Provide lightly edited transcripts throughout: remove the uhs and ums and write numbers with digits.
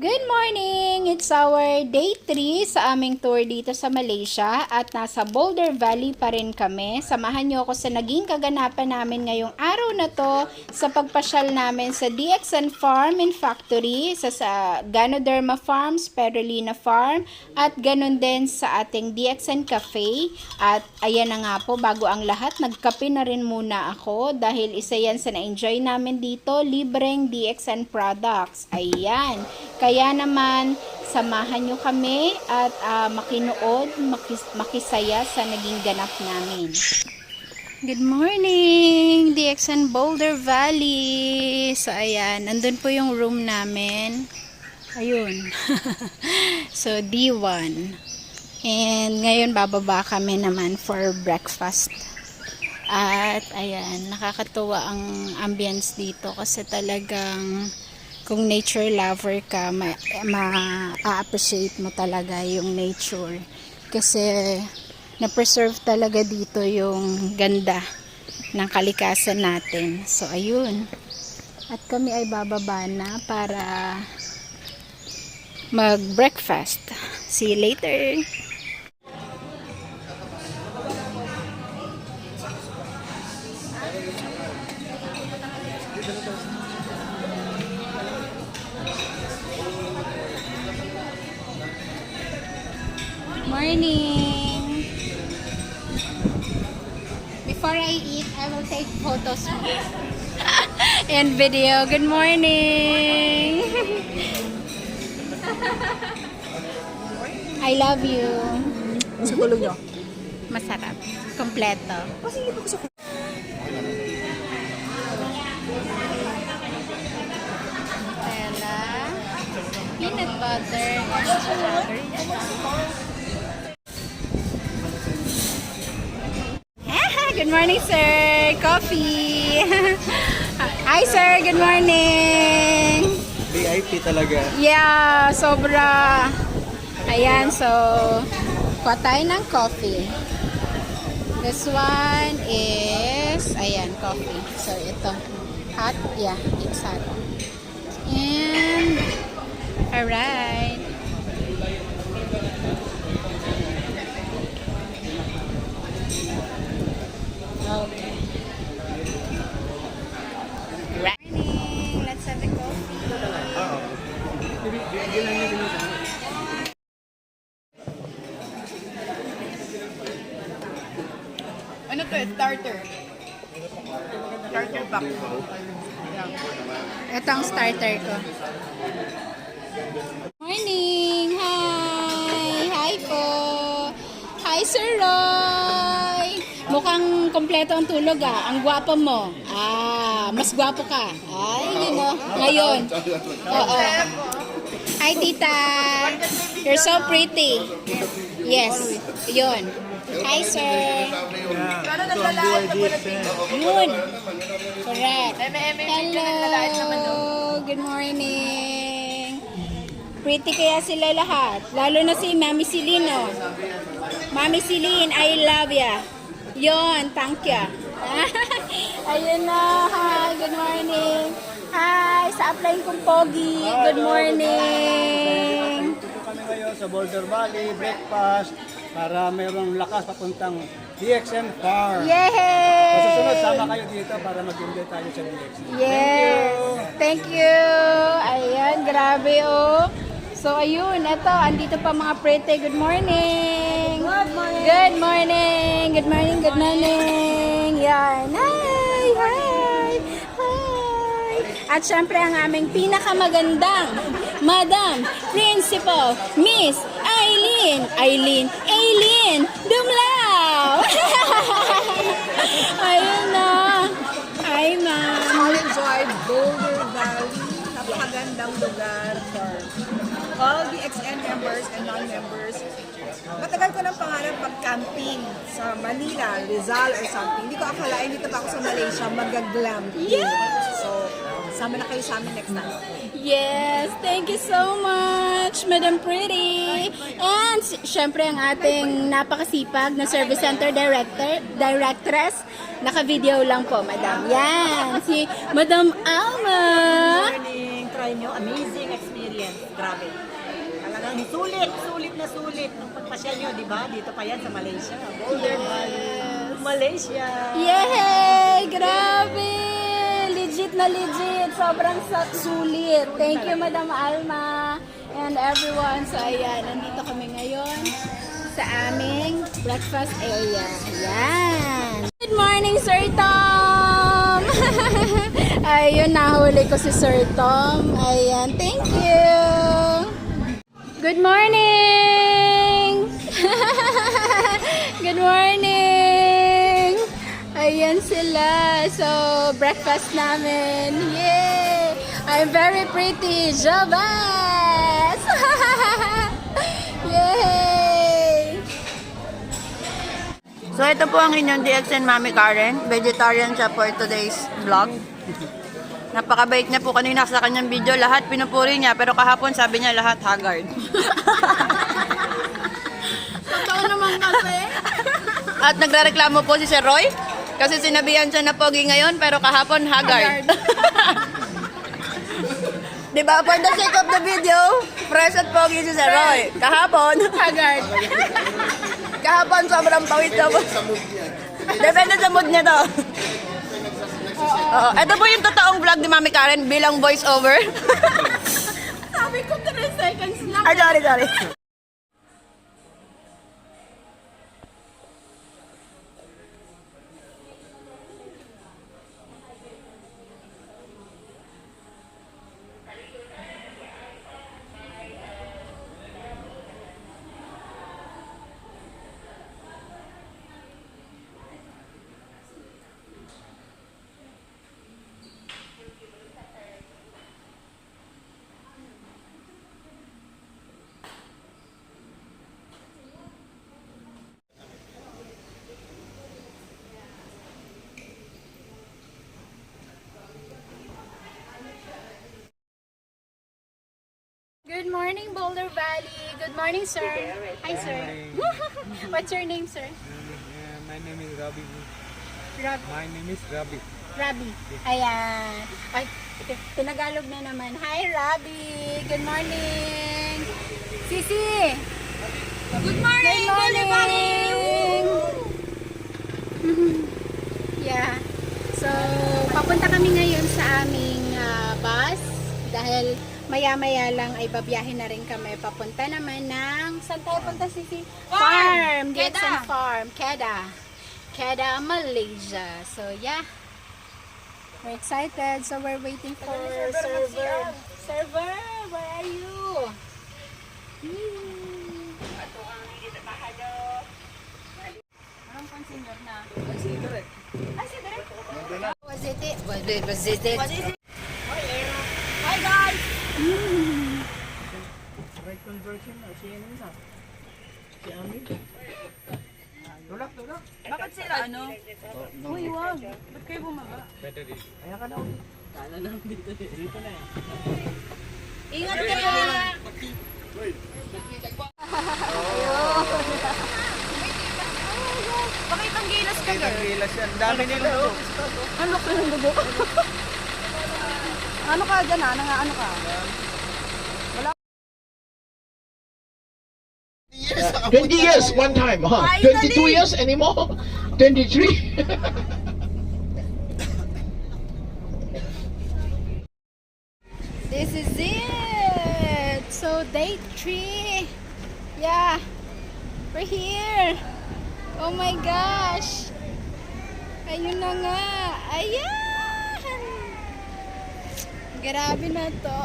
Good morning! It's our day 3 sa aming tour dito sa Malaysia at nasa Boulder Valley pa rin kami. Samahan niyo ako sa naging kaganapan namin ngayong araw na to sa pagpasyal namin sa DXN Farm and Factory, sa Ganoderma Farm, Spirulina Farm at ganun din sa ating DXN Cafe. At ayan na nga po, bago ang lahat, nagkape na rin muna ako dahil isa yan sa na-enjoy namin dito, libreng DXN products. Ayan. Kaya naman, samahan nyo kami at makinood, makisaya sa naging ganap namin. Good morning! DXN Boulder Valley! So, ayan. Nandun po yung room namin. Ayun. So, D1. And ngayon, bababa kami naman for breakfast. At, ayan. Nakakatuwa ang ambience dito kasi talagang kung nature lover ka, ma-appreciate mo talaga yung nature. Kasi, na-preserve talaga dito yung ganda ng kalikasan natin. So, ayun. At kami ay bababa na para mag-breakfast. See you later! Morning! Before I eat, I will take photos and video. Good morning! I love you. Sa tulog nyo? Masarap. Kompleto. Kasi hindi pa gusto ko. Nutella, peanut butter, and strawberry. Good morning, sir. Coffee. Hi, sir. Good morning. VIP talaga. Yeah, sobra. Ayan, so, kuha tayo ng coffee. This one is, ayan, coffee. So, ito. Hot? Yeah, it's hot. And, alright. Okay. Right. Morning. Let's have a coffee. Ano to? Starter. Starter pack. Ito ang starter ko. Morning! Hi! Hi po! Hi, Sir Roy! Mukhang kompleto ang tulog ah. Ang gwapo mo. Mas gwapo ka. Ay, yun o. Ngayon. Oo. Hi, tita! You're so pretty. Yes. Yun. Hi, sir. Pero naglalait na pala dito. Yun. Correct. Naglalait naman doon. Hello. Good morning. Pretty kaya sila lahat. Lalo na si Mami Celine. Oh. Mami Celine, I love ya. Yun, thank you. Ayun na. Hi, good morning. Hi, sa upline kong Pogi. Good morning. Dito kami ngayon sa Boulder Valley, breakfast, para mayroong lakas papuntang DXN Farm. Yay! Susunod, sama kayo dito para mag-enjoy tayo sa DXN. Yes. Thank you. Ayan, grabe oh. So, ayun, eto, andito pa mga pretty. Good morning. Good morning. Good morning. Good morning. Good morning. Yan. Hi. Hi. Hi. At syempre, ang aming pinakamagandang Madam Principal, Miss Aileen Dumlao. Ayun na. Hi, ma'am. College Drive, Boulder Valley. Napakagandang lugar for all the XN members and non-members. Matagal ko ng pangarap mag-camping sa Manila, Rizal or something. Hindi ko akalain dito pa ako sa Malaysia mag-glamping. Yes! So, sama na kayo sa amin next time. Yes, thank you so much, Madam Pretty. And syempre ang ating napakasipag na Service Center Directress. Naka-video lang po, Madam. Yan, si Madam Alma. Morning, try nyo. Amazing experience. experience. Grabe. Talagang sulit na sulit nung pagpasyal nyo, di ba? Dito pa yan sa Malaysia. Boulder Valley. Malaysia. Yay! Grabe! Legit na legit. Sobrang sulit. Thank you, Madam Alma and everyone. So, ayan. Nandito kami ngayon sa aming breakfast area. Ayan. Good morning, Sir Tom! Ayun, nahuli ko si Sir Tom. Ayan. Thank you! Good morning! Good morning! Ayan sila. So, breakfast namin. Yay! I'm very pretty. Jabas! Yay! So ito po ang inyong DXN Mami Karen. Vegetarian siya for today's vlog. Napakabait niya po kanina sa kanyang video. Lahat pinupuri niya, pero kahapon sabi niya lahat haggard. Totoo naman kasi. At nagrereklamo po si Sir Roy kasi sinabihan siya na pogi ngayon, pero kahapon haggard. Diba? For the sake of the video, fresh at pogi si Sir Roy. Kahapon haggard. Kahapon sobrang pawis daw. Depende sa mood niya to. Ito po yung totoong vlog ni Mami Karen bilang voice over. Sabi ko 3 seconds lang. Ay, sorry. Good morning, Boulder Valley. Good morning, sir. Hi, sir. What's your name, sir? My name is Rabi. My name is Rabi. Rabi. Ayan. Ay, tinagalog na naman. Hi, Rabi. Good morning. Sisi. Good morning, Boulder Valley. Yeah. So, papunta kami ngayon sa aming bus dahil maya-maya lang ay babiyahin na rin kami. Papunta naman ng... Saan tayo punta, Sisi? Farm! Kedah! Farm. Kedah, Malaysia. So, yeah. We're excited. So, we're waiting for server. Server, where are you? Anong consider na? Consider it. Consider it? Was it it? Was it it? What is it? Hi, guys! Right conversion na. Siya yun na. Si Ami. Tulak. Bakit sila ano? Uy, wag. Ba't kayo bumaba? Ayan ka na. Dito na eh. Ingat kayo! Bakit ang gilas ka, girl? Gilas yan. Dami nila. Ano ka ng dugo? Ano ka dyan, ano ka? 20 years one time, huh? 22 years anymore? 23? This is it! So, day 3. Yeah. We're here. Oh my gosh. Ayun na nga. Ayan! Grabe na to.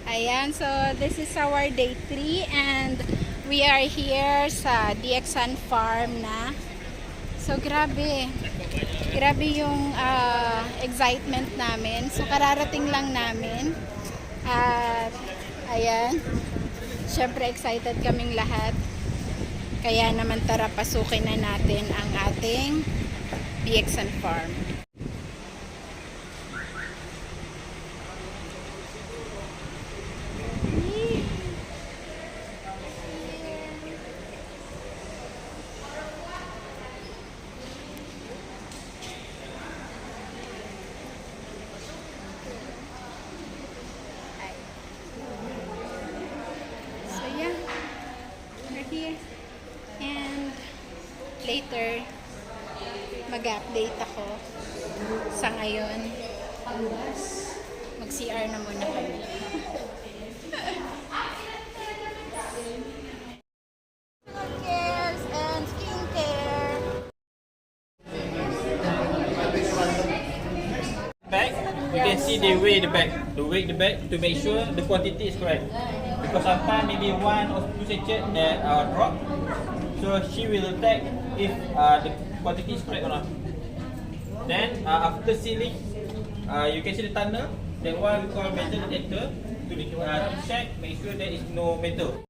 Ayan, so this is our day 3 and we are here sa DXN Farm na. So grabe. Grabe yung excitement namin. So kararating lang namin. At ayan. Syempre excited kaming lahat. Kaya naman tara pasukin na natin ang ating DXN Farm. mag-update ako sa ngayon. Mag-CR na muna kami. Cares and skincare. Bag, you can see they weigh the bag. They weigh the bag to make sure the quantity is correct. Because sometimes maybe 1 or 2 sachets that drop. So she will check if the quantity is correct or not. Then after sealing, you can see the tunnel. That one we call metal detector to check, make sure there is no metal.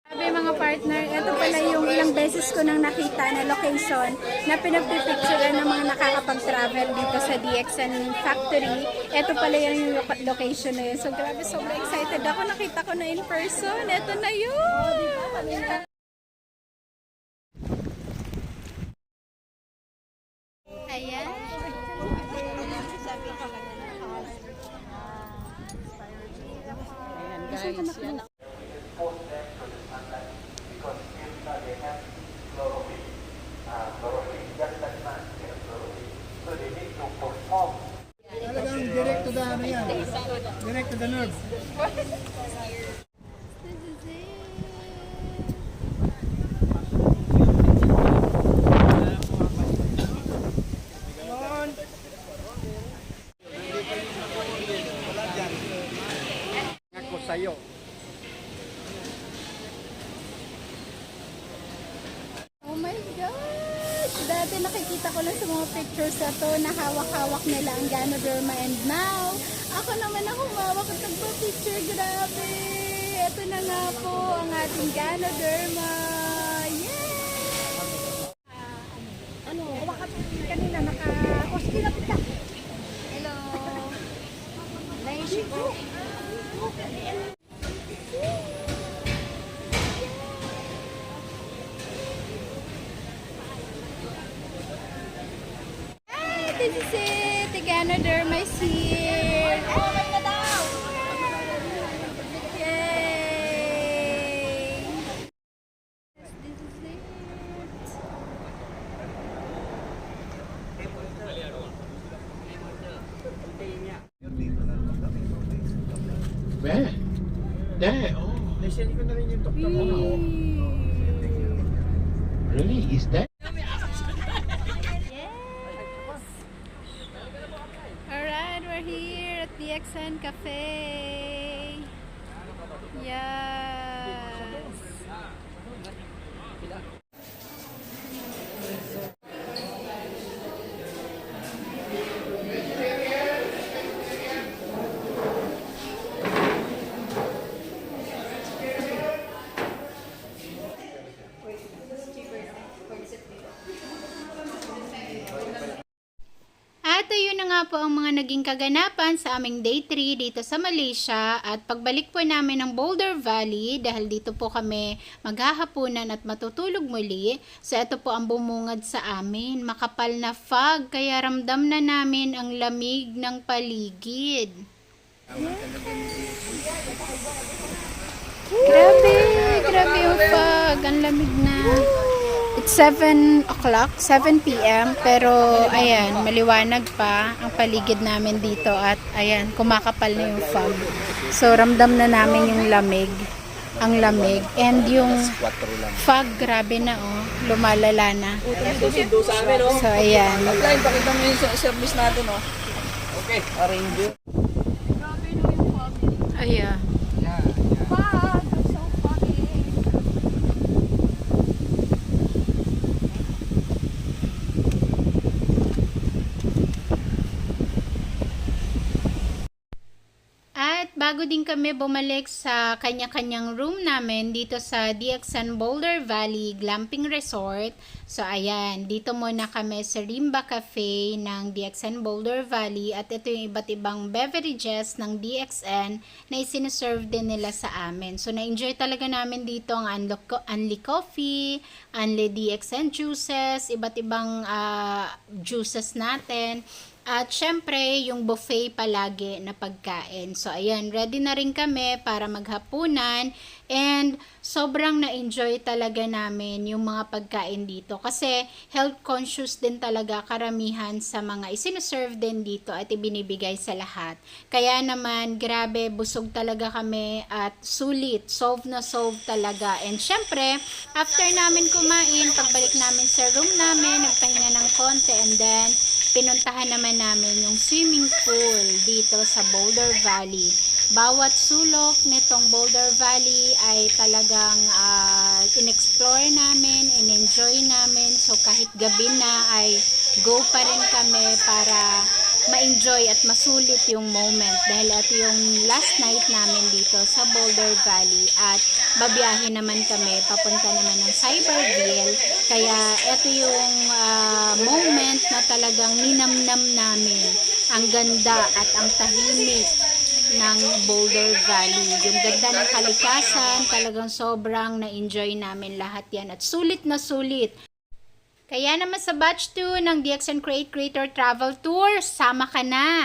Sabi mga partner, ito pala yung ilang beses ko nang nakita na location na pinagpipicturean ng mga nakakapag-travel dito sa DXN Factory. Ito pala yung location na yun. So grabe, sobrang excited ako. Nakita ko na in person. Ito na yun! Ayan. Talagang direct to the ano yan. Direct to the nerve. Ako sa'yo. Oh my gosh! Dati nakikita ko lang sa mga pictures na to na hawak-hawak nila ang Ganoderma, and now, ako naman ang humawak at nagpa-picture. Grabe! Ito na nga po ang ating Ganoderma! Yay! Ano? Kumakat kanina, naka-hospital kita. Hello! Naisip ko. This is it! The Ganoderma is here! Oh, may na daw! Yay! This is it! Where? There. Oh, Nasend ko na rin yung doktor ko. really? Is that? Alright, we're here at DXN Cafe. Yes. At ayun na nga po ang mga naging kaganapan sa aming day 3 dito sa Malaysia, at pagbalik po namin ng Boulder Valley dahil dito po kami maghahapunan at matutulog muli. So ito po ang bumungad sa amin, makapal na fog, kaya ramdam na namin ang lamig ng paligid. Grabe yung fog, ang lamig na. It's 7 o'clock, 7 p.m. Pero ayan, maliwanag pa ang paligid namin dito at ayan, kumakapal na yung fog. So ramdam na namin yung lamig, ang lamig. And yung fog, grabe na oh, lumalala na. So ayan. Line, pakita mo yung service natin, oh. Okay, arrange it. Ayan. At bago din kami bumalik sa kanya-kanyang room namin dito sa DXN Boulder Valley Glamping Resort. So ayan, dito muna kami sa Rimba Cafe ng DXN Boulder Valley, at ito yung iba't ibang beverages ng DXN na isiniserve din nila sa amin. So na-enjoy talaga namin dito ang Unli Coffee, Unli DXN juices, iba't ibang juices natin. At syempre, yung buffet palagi na pagkain. So, ayan, ready na rin kami para maghapunan. And sobrang na-enjoy talaga namin yung mga pagkain dito kasi health conscious din talaga karamihan sa mga isinuserve din dito at ibinibigay sa lahat. Kaya naman, grabe, busog talaga kami at sulit, solve na solve talaga. And syempre, after namin kumain, pagbalik namin sa room namin, nagpahinga ng konti and then pinuntahan naman namin yung swimming pool dito sa Boulder Valley. Bawat sulok nitong Boulder Valley ay talagang in-explore namin, in-enjoy namin. So kahit gabi na ay go pa rin kami para ma-enjoy at masulit yung moment. Dahil ito yung last night namin dito sa Boulder Valley at babiyahe naman kami, papunta naman ng Cyberville. Kaya ito yung moment na talagang ninamnam namin. Ang ganda at ang tahimik ng Boulder Valley. Yung ganda ng kalikasan, talagang sobrang na-enjoy namin lahat yan at sulit na sulit. Kaya naman sa batch 2 ng DXN Create Creator Travel Tour, sama ka na!